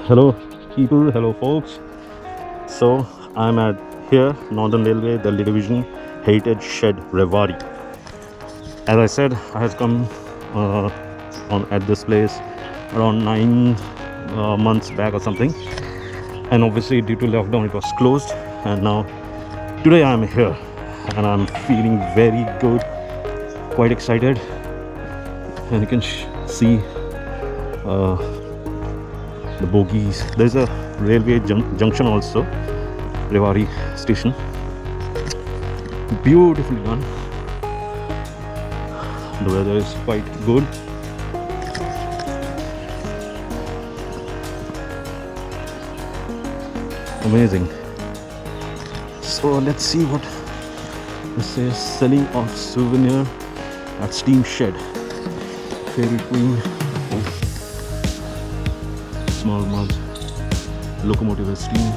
Hello, people. Hello, folks. So I'm at here, Northern Railway, Delhi Division, Heritage Shed, Rewari. As I said, I have come uh, on at this place around 9 months back or something, and obviously due to lockdown it was closed. And now today I am here, and I'm feeling very good, quite excited, and you can see. The bogies. There's a railway junction also, Rewari station. Beautifully done. The weather is quite good. Amazing. So let's see what this is. Selling of souvenir at Steam Shed. Fairy Queen. Small mug, locomotive is steam,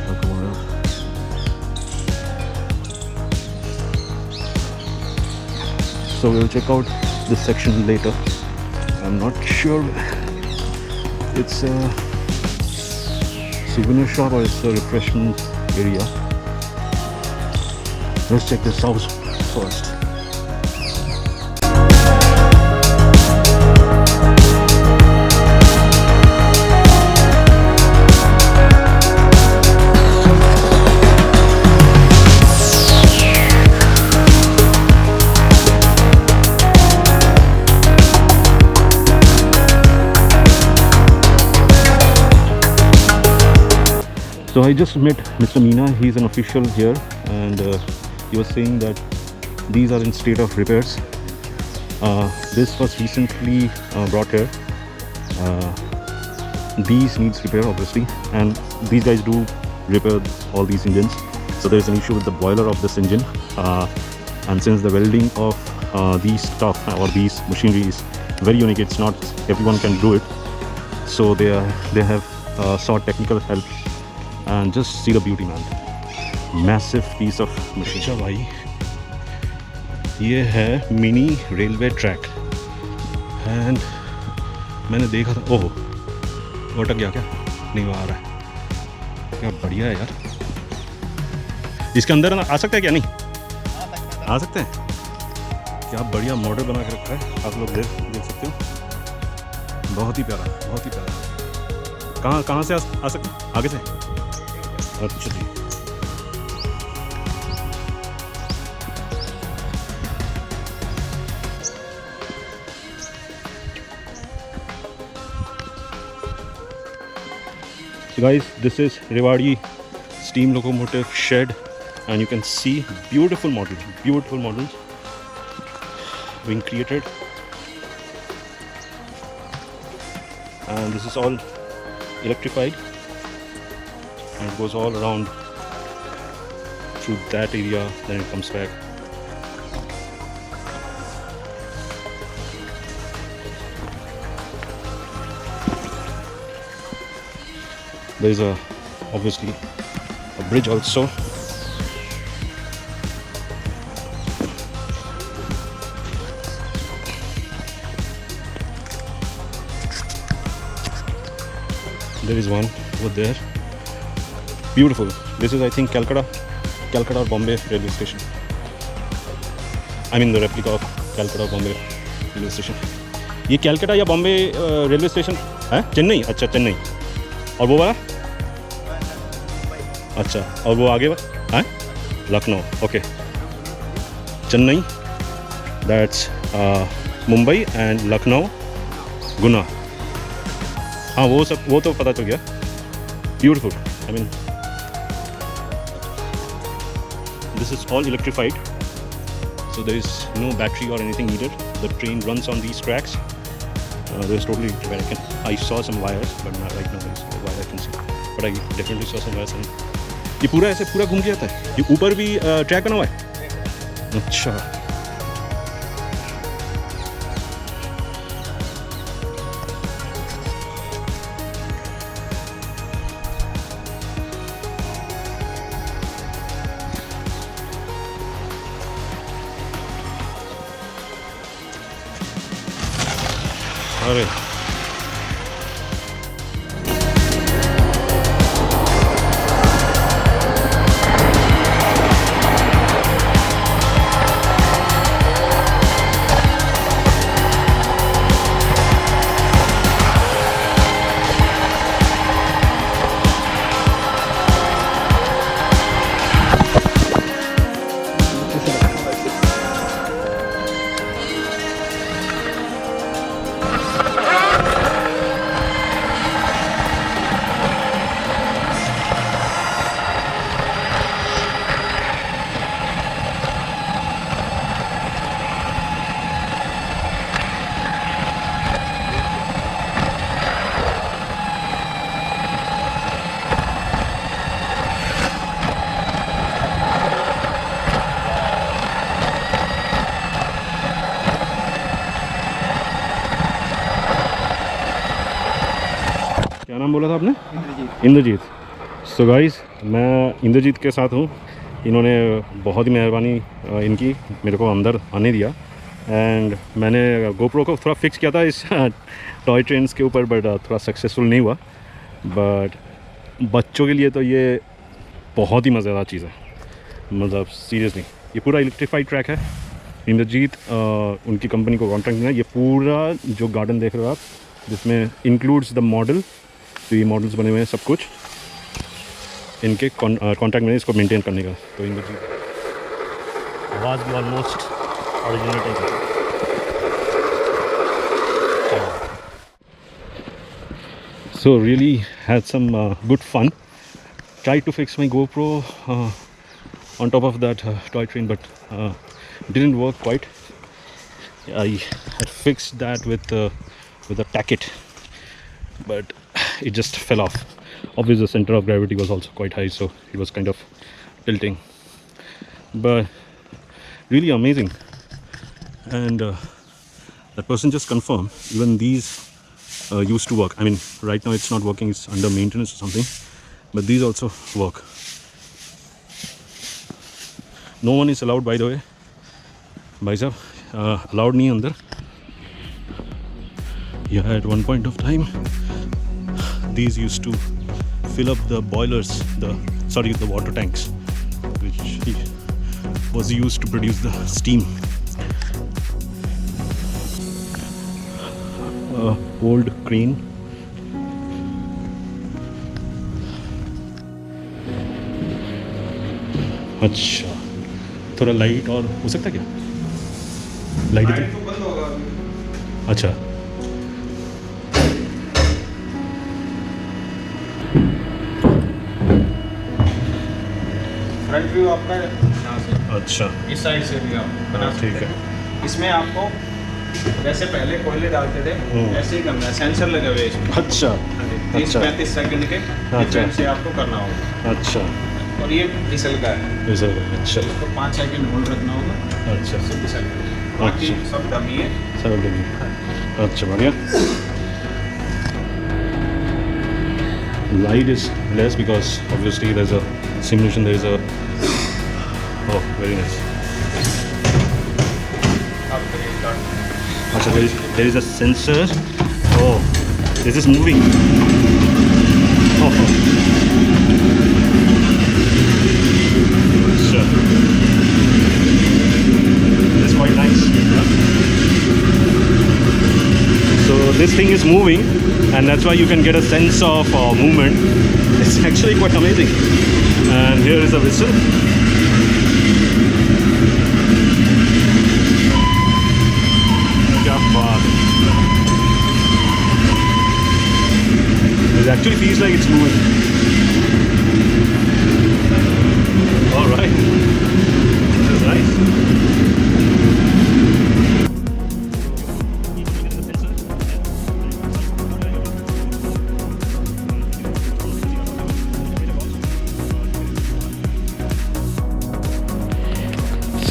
locomotive. So we'll check out this section later. I'm not sure it's a souvenir shop or it's a refreshment area. Let's check this house first. So I just met Mr. Meena. He's an official here, and he was saying that these are in state of repairs. This was recently brought here. These needs repair obviously, and these guys do repair all these engines. So there's an issue with the boiler of this engine, and since the welding of these stuff or these machinery is very unique, it's not everyone can do it. So they have sought technical help. And just see the beauty, man. Massive piece of machine. अच्छा भाई, ये है mini railway track. And मैंने देखा था, ओह वो अटक गया क्या? नहीं, वो आ रहा है. क्या बढ़िया है यार. इसके अंदर आ सकता है क्या? नहीं आ सकते हैं. क्या बढ़िया मॉडल बना के रखा है. आप लोग देख सकते हो. बहुत ही प्यारा, बहुत ही प्यारा. कहाँ से आ सकते हैं? आगे से. अच्छा जी. So guys, this is Rewari steam locomotive shed, and you can see beautiful models being created, and this is all electrified. And it goes all around through that area, then it comes back. There is obviously a bridge also. There is one over there. Beautiful. This is, I think, Calcutta or Bombay railway station. I mean the replica of Calcutta or Bombay railway station. ये कैलकाटा या Bombay railway station है? चेन्नई. अच्छा, चेन्नई. और वो वाला? अच्छा, और वो आगे है Lucknow. Okay. Chennai, that's Mumbai, and Lucknow, Guna. हाँ, वो तो पता चल गया. Beautiful. I mean this is all electrified, so there is no battery or anything needed. The train runs on these tracks. There's totally electrified. I saw some wires, but not right now there is no wire I can see, but I definitely saw some wires. ये पूरा ऐसे पूरा घूम के आता है. ये ऊपर भी ट्रैक बना हुआ है. अच्छा. अरे नाम बोला था आपने? इंद्रजीत। सो गाइस, मैं इंद्रजीत के साथ हूँ। इन्होंने बहुत ही मेहरबानी इनकी मेरे को अंदर आने दिया, एंड मैंने गोप्रो को थोड़ा फिक्स किया था इस टॉय ट्रेन्स के ऊपर, बट थोड़ा सक्सेसफुल नहीं हुआ। बट बच्चों के लिए तो ये बहुत ही मज़ेदार चीज़ है, मतलब सीरियसली। ये पूरा इलेक्ट्रीफाइड ट्रैक है। इंद्रजीत उनकी कंपनी को कॉन्ट्रैक्ट मिला। ये पूरा जो गार्डन देख रहे हो आप, जिसमें इंक्लूड्स द मॉडल, तो ये मॉडल्स बने हुए हैं, सब कुछ इनके कॉन्ट्रैक्ट में इसको मेंटेन करने का। तो इंद्रजीत आवाज़ भी ऑलमोस्ट ओरिजिनल टाइप है। So really had some good fun. Tried to fix my GoPro on top of that toy train, but didn't work quite. I had fixed that with a tacket, but it just fell off. Obviously the center of gravity was also quite high, so it was kind of tilting, but really amazing. And that person just confirmed even these used to work. I mean, right now it's not working, it's under maintenance or something, but these also work. No one is allowed, by the way. Bhai sahab, allowed nahi andar. Yeah, at one point of time these used to fill up the boilers, the water tanks, which was used to produce the steam. Old crane. अच्छा, थोड़ा light और हो सकता क्या? Light तो बंद होगा। अच्छा, फ्रंट व्यू आपका यहाँ से, अच्छा, इस साइड से भी आप बना सकते हैं। इसमें आपको जैसे पहले कोयले डालते थे ऐसे ही करना है, सेंसर लगे हुए इसमें। अच्छा, 30-35 सेकंड के डिफरेंस से आपको करना होगा। अच्छा, और ये डीजल का है, अच्छा, तो 5 सेकंड होल्ड रखना होगा। अच्छा, सब डीजल, बाकी सब डमी है। अच्छा, बढ़िया। Light is less because obviously there's a simulation, there's a, oh, very nice. Achha, there is a sensor. Oh, this is moving. Oh, sure. This is quite nice. So this thing is moving, and that's why you can get a sense of movement. It's actually quite amazing. And here is a whistle. It actually feels like it's moving. All right, that's nice.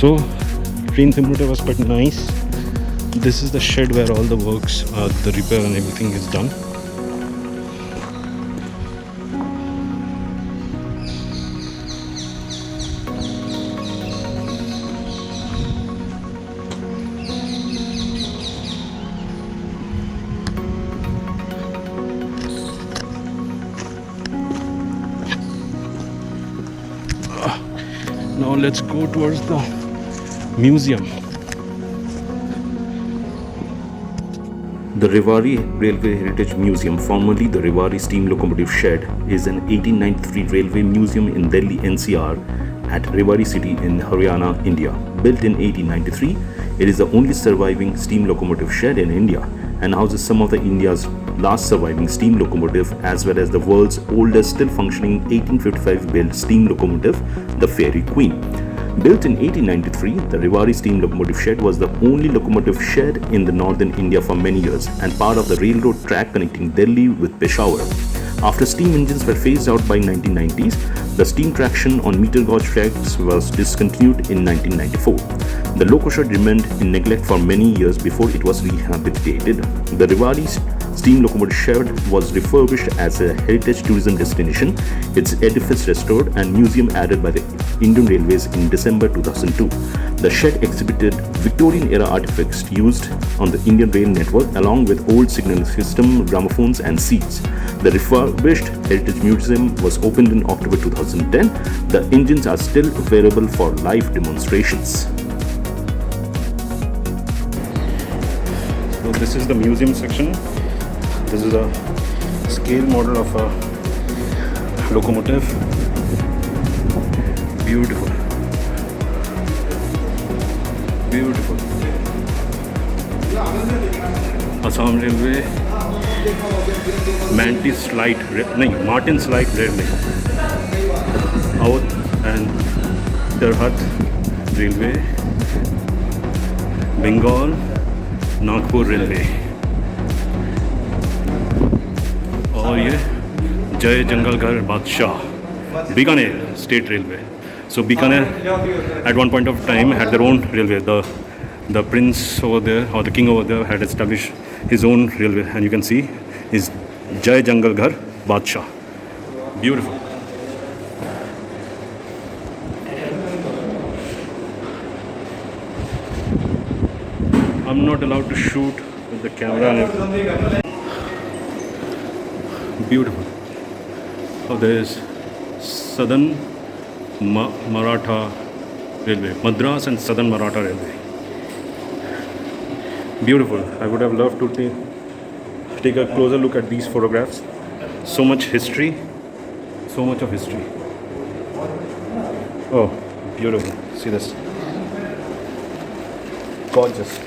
So, train simulator was quite nice. This is the shed where all the works, the repair and everything is done. Now let's go towards the museum. The Rewari Railway Heritage Museum, formerly the Rewari Steam Locomotive Shed, is an 1893 railway museum in Delhi NCR at Rewari city in Haryana, India. Built in 1893, it is the only surviving steam locomotive shed in India and houses some of the India's last surviving steam locomotive as well as the world's oldest still functioning 1855 built steam locomotive, the Fairy Queen. Built in 1893, the Rewari steam locomotive shed was the only locomotive shed in the northern India for many years and part of the railroad track connecting Delhi with Peshawar. After steam engines were phased out by 1990s, the steam traction on meter gauge tracks was discontinued in 1994. The loco shed remained in neglect for many years before it was rehabilitated. The Rewari steam locomotive shed was refurbished as a heritage tourism destination, its edifice restored, and museum added by the Indian Railways in December 2002. The shed exhibited Victorian-era artifacts used on the Indian rail network, along with old signal system, gramophones, and seats. The refurbished Heritage Museum was opened in October 2010. The engines are still available for live demonstrations. So this is the museum section. This is a scale model of a locomotive. Beautiful. Beautiful. Assam Railway, Martin's Light Railway, Awadh and Darhat Railway, Bengal, Nagpur Railway, और ये जय जंगलघर बादशाह, Bikaner State Railway. So Bikaner at one point of time had their own railway. The prince over there, or the king over there, had established his own railway, and you can see is Jai Jangalghar Badshah. Beautiful. I'm not allowed to shoot with the camera and everything. Beautiful. So there is Southern Maratha Railway, Madras and Southern Maratha Railway. Beautiful. I would have loved to take a closer look at these photographs. So much history, so much of history. Oh, beautiful. See this. Gorgeous.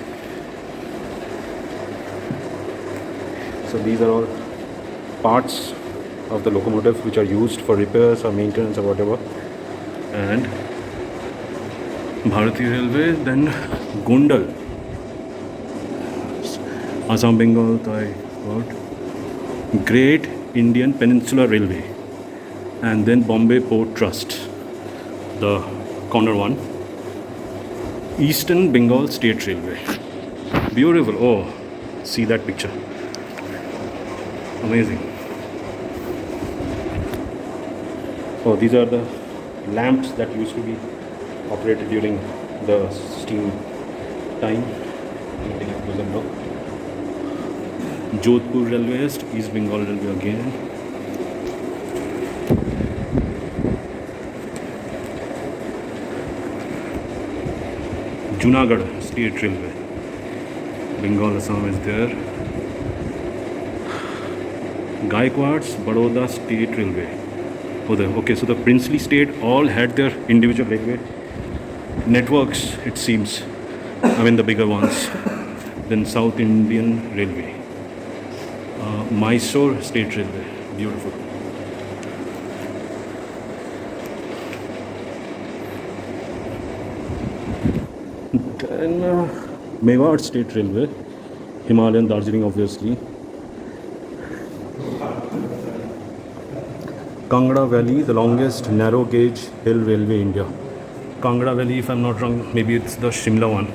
So these are all parts of the locomotive which are used for repairs or maintenance or whatever. And Bharatiya Railway, then Gondal, Assam Bengal, Great Indian Peninsula Railway, and then Bombay Port Trust, the corner one, Eastern Bengal State Railway. Beautiful. Oh, see that picture. Amazing. Oh, these are the lamps that used to be operated during the steam time. Take a closer look. Jodhpur Railway, East Bengal Railway again. Junagadh State Railway. Bengal, Assam is there. Gaikwad's Baroda State Railway. Oh, there. Okay, so the princely state all had their individual railway networks, it seems. I mean the bigger ones. Then South Indian Railway. Mysore State Railway. Beautiful. Then Mewar State Railway. Himalayan Darjeeling, obviously. Kangra Valley, the longest narrow gauge hill railway in India. Kangra Valley, if I'm not wrong, maybe it's the Shimla one.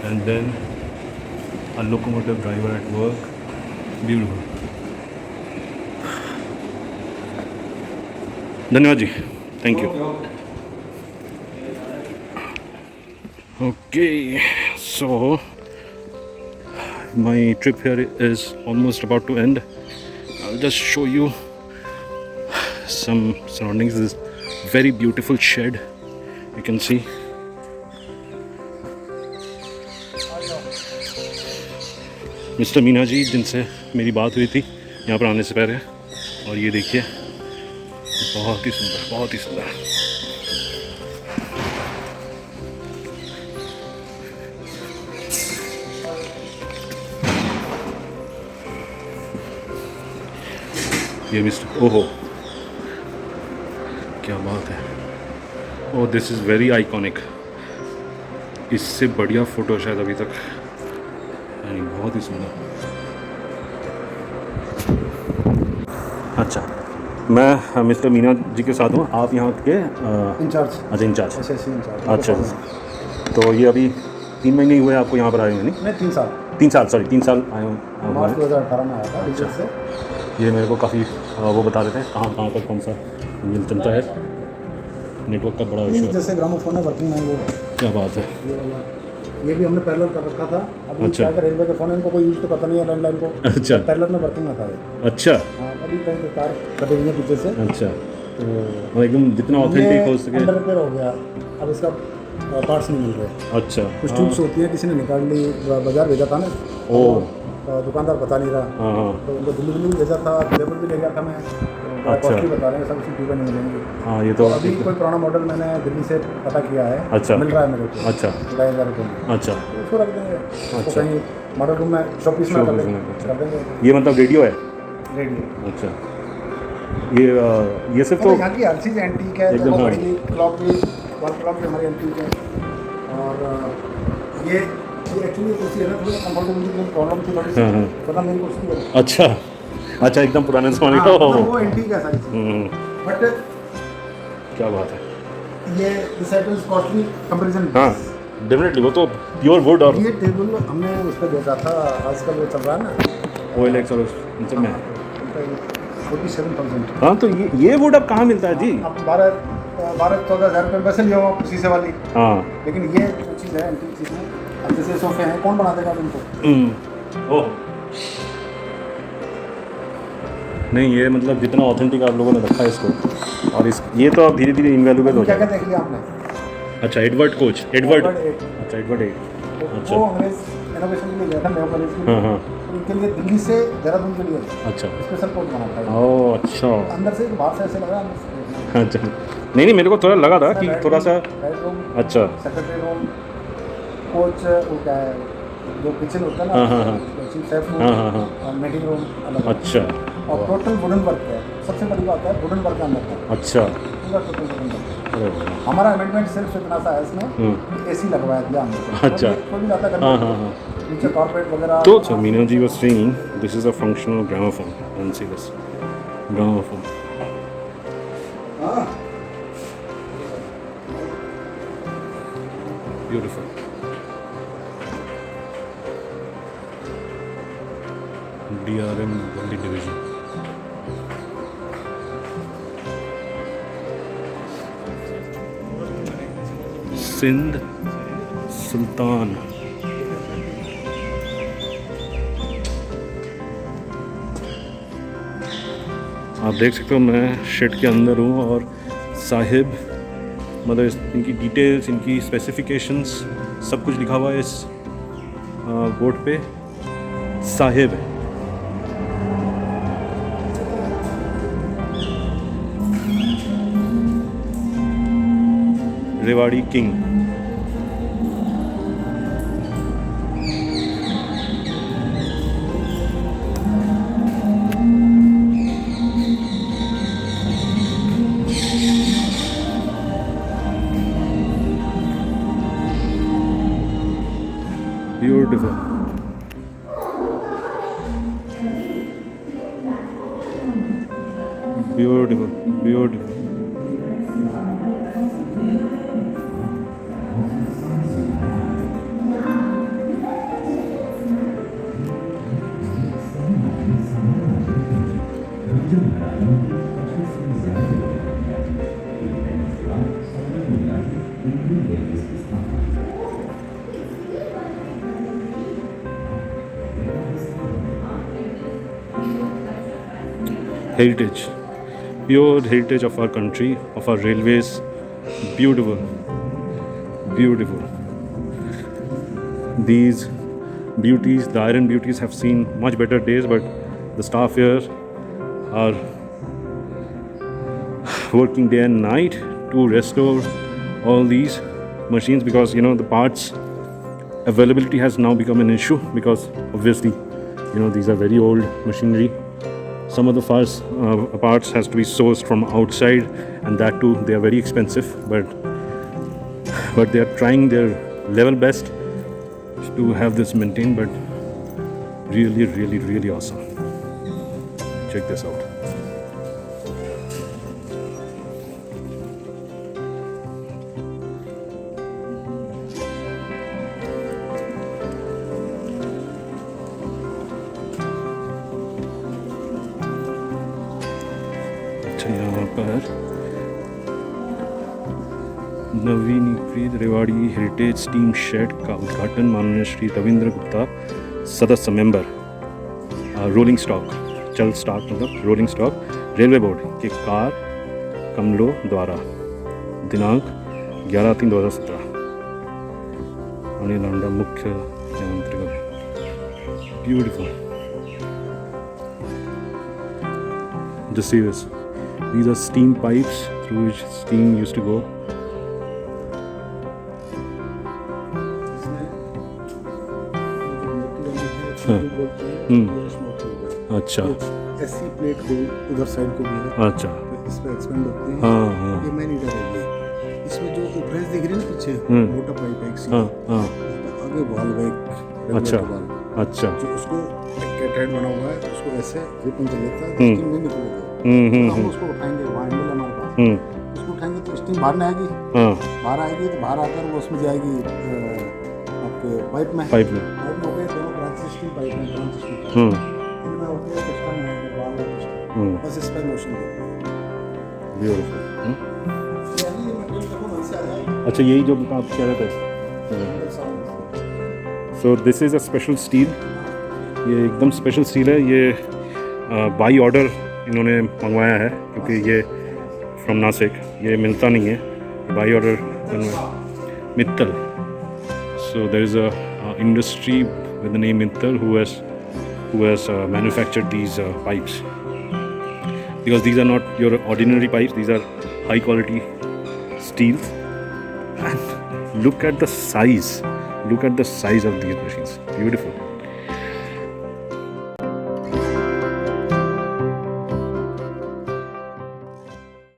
And then a locomotive driver at work. Beautiful. Dhanyawad ji. Thank you. Okay, so my trip here is almost about to end. I'll just show you some surroundings. This very beautiful shed, you can see. Mister Meena ji जिनसे मेरी बात हुई थी यहाँ पर आने से पहले, और ये देखिए बहुत ही सुंदर, बहुत ही सुंदर. ये मिस्टर, ओहो क्या बात है. ओह, दिस इज़ वेरी आइकॉनिक. इससे बढ़िया फ़ोटो शायद अभी तक यानी बहुत ही सुंदर. अच्छा, मैं मिस्टर मीना जी के साथ हूँ. आप यहाँ के इंचार्ज. अच्छा, इंचार्ज. SSC in charge. अच्छा, तो ये अभी 3 महीने ही हुए आपको यहाँ पर आए हुए? नहीं, 3 साल. 3 साल आया हूँ मार्च 2018 में आया था डीजल से। ये मेरे को काफ़ी वो बता रहे थे कहाँ पर कौन सा इंजन चलता है। नेटवर्क का बड़ा इशू है। जैसे ग्रामोफोन है वर्किंग है वो, क्या बात है। ये वाला, ये भी हमने पैरेलल कर रखा था। अभी अच्छा। क्या रेलवे के फ़ोन है, इनको कोई यूज़ तो पता नहीं है लैंडलाइन को। अच्छा। पैरेलल में वर्किंग में था ये। अच्छा हाँ, अभी कहीं पे तार कटे हुए हैं पीछे से, अच्छा, तो और एकदम जितना ऑथेंटिक हो सके। अंडर रिपेयर हो गया, अब इसका पार्ट्स नहीं मिल रहे। अच्छा कुछ ट्यूब्स होती हैं, किसी ने निकाल ली, बाजार भेजा था ना, ओह। तो दुकानदार बता नहीं रहा, हाँ हाँ तो उनको दिल्ली भी भेजा था, जयपुर भी ले गया था मैं, अच्छा। कॉस्टली बता रहे हैं, सब उसकी ट्यूबें नहीं मिलेंगी। हाँ, ये तो अभी कोई पुराना मॉडल मैंने दिल्ली से पता किया है, अच्छा। मिल रहा है मेरे को अच्छा 2,500 में, अच्छा। तो उसको रख देंगे। उसको अच्छा। कहीं मॉडल रूम में शॉपीस में Showpiece कर में, अच्छा। देंगे। ये मतलब रेडियो है। रेडियो अच्छा, ये सिर्फ तो तो यहाँ की हर चीज़ एंटीक है, एकदम, देखो हाँ। बड़ी भी क्लॉक भी, वॉल क्लॉक भी हमारी एंटीक है। और ये एक्चुअली कुर्सी है ना, थोड़ी कंफर्टेबल की प्रॉब्लम थी थोड़ी सी, हाँ, हाँ। पता मेरी कुर्सी है। अच्छा अच्छा, एकदम पुराने ज़माने हाँ, का। मतलब वो एंटीक है सारी चीज़, हम्म, बट क्या बात है। ये this item is costly comparison. हाँ डेफिनेटली, वो तो प्योर वुड और ये टेबल हमने उस पर देखा था, आजकल वो चल रहा है ना, OLX और इन सब में। 47,000। हाँ, तो ये वुड अब कहाँ मिलता है जी। आप 12-14 हज़ार रुपये वैसे लियो आप शीशे वाली, हाँ। लेकिन ये जो चीज़ है एंटीक चीज़ है, अब जैसे सोफे हैं, कौन बना देगा अब इनको? ओह नहीं, ये मतलब जितना ऑथेंटिक आप लोगों ने रखा है इसको, और ये तो अब धीरे धीरे इनवैल्यूएबल हो क्या क्या जाएगा। देख लिया आपने? अच्छा, एडवर्ड कोच, एडवर्ड। एक, अच्छा, एडवर्ड 8। अच्छा। वो अंग्रेज इनोवेशन के लिए गया था, नेो कॉलेज के लिए, हाँ हाँ। उनके लिए दिल्ली से देहरादून के लिए अच्छा। स्पेशल कोच बना था। ओह अच्छा। अंदर से बाहर से ऐसे लगा, अंदर से अच्छा, नहीं मेरे को थोड़ा लगा था कि थोड़ा सा। बेडरूम, अच्छा। सेक्रेटरी रूम, कोच, वो क्या है जो किचन होता है हाँ, हाँ, हाँ। ना, चीफ शेफ रूम, हाँ हाँ हाँ। और मीटिंग रूम अलग। अच्छा। और टोटल वुडन वर्क है, सबसे बड़ी बात है वुडन वर्क का अंदर का अच्छा। पूरा टोटल वुडन वर्क। अरे वाह। हमारा अमेंडमेंट सिर्फ इतना सा है इसमें, एसी लगवाया दिया हमने। अच्छा। कोई भी ज़्यादा करना हाँ हाँ हाँ। नीचे कॉर्पोरेट वगैरह। So Meena ji was saying this is a functional gramophone, and see this gramophone. हाँ, Beautiful. DRM Delhi division. Sindh Sultan. आप देख सकते हो मैं शेड के अंदर हूँ, और साहिब मतलब इनकी डिटेल्स, इनकी स्पेसिफिकेशंस सब कुछ लिखा हुआ है इस बोर्ड पे। Sahib Rewari king. Beautiful. Beautiful, beautiful. Heritage, pure heritage of our country, of our railways. Beautiful, beautiful. These beauties, the iron beauties, have seen much better days, but the staff here are working day and night to restore all these machines, because the parts availability has now become an issue, because obviously these are very old machinery. Some of the parts has to be sourced from outside, and that too they are very expensive, but they are trying their level best to have this maintained. But really, really, really awesome. Check this out. अच्छा यहाँ पर नवीनीकृत Rewari heritage steam shade का उद्घाटन माननीय श्री रविंद्र गुप्ता सदस्य member rolling stock चल stock मतलब रोलिंग स्टॉक रेलवे बोर्ड के कार कमलों द्वारा दिनांक 11/3/2017 अनिल लांडा मुख्य मंत्री beautiful just see this, these are steam pipes through which steam used to go. अच्छा एसी प्लेट को उधर साइड को भी है, अच्छा तो इस पे एक्सपेंड होते हैं। हाँ हाँ ये मैन हीटर है ये, इसमें जो डिफरेंस दिख रही है ना पीछे मोटा पाइप है एक सी, हाँ हाँ आगे वाल्व है एक अच्छा regulator valve, अच्छा जो उसको कैट हेड बना हुआ है, उसको ऐसे रिपन से लेता है, स्टीम नहीं निकलेगा। हम उसको उठाएंगे, वहाँ हैंडल हमारे पास, उसको उठाएंगे तो स्टीम बाहर नहीं आएगी, हाँ बाहर आएगी तो बाहर आकर वो उसमें जाएगी आपके पाइप में पाइप में हो गए दोनों ब्रांच स्टीम पाइप में ब्रांच स्टीम इनमें हो गया सिस्टम है वाल्व है सिस्टम, बस इस पर मोशन दो। ब्यूटीफुल यानी ये मटेरियल देखो वहीं से आ जाएगा। अच्छा यही जो आप कह रहे थे so this is a special steel, ये एकदम स्पेशल स्टील है, ये बाई ऑर्डर इन्होंने मंगवाया है क्योंकि ये फ्रॉम नासिक, ये मिलता नहीं है, by order Mittal. So there is a industry with the name Mittal who has manufactured these pipes, because these are not your ordinary pipes, these are high quality steel. And look at the size of these machines, beautiful.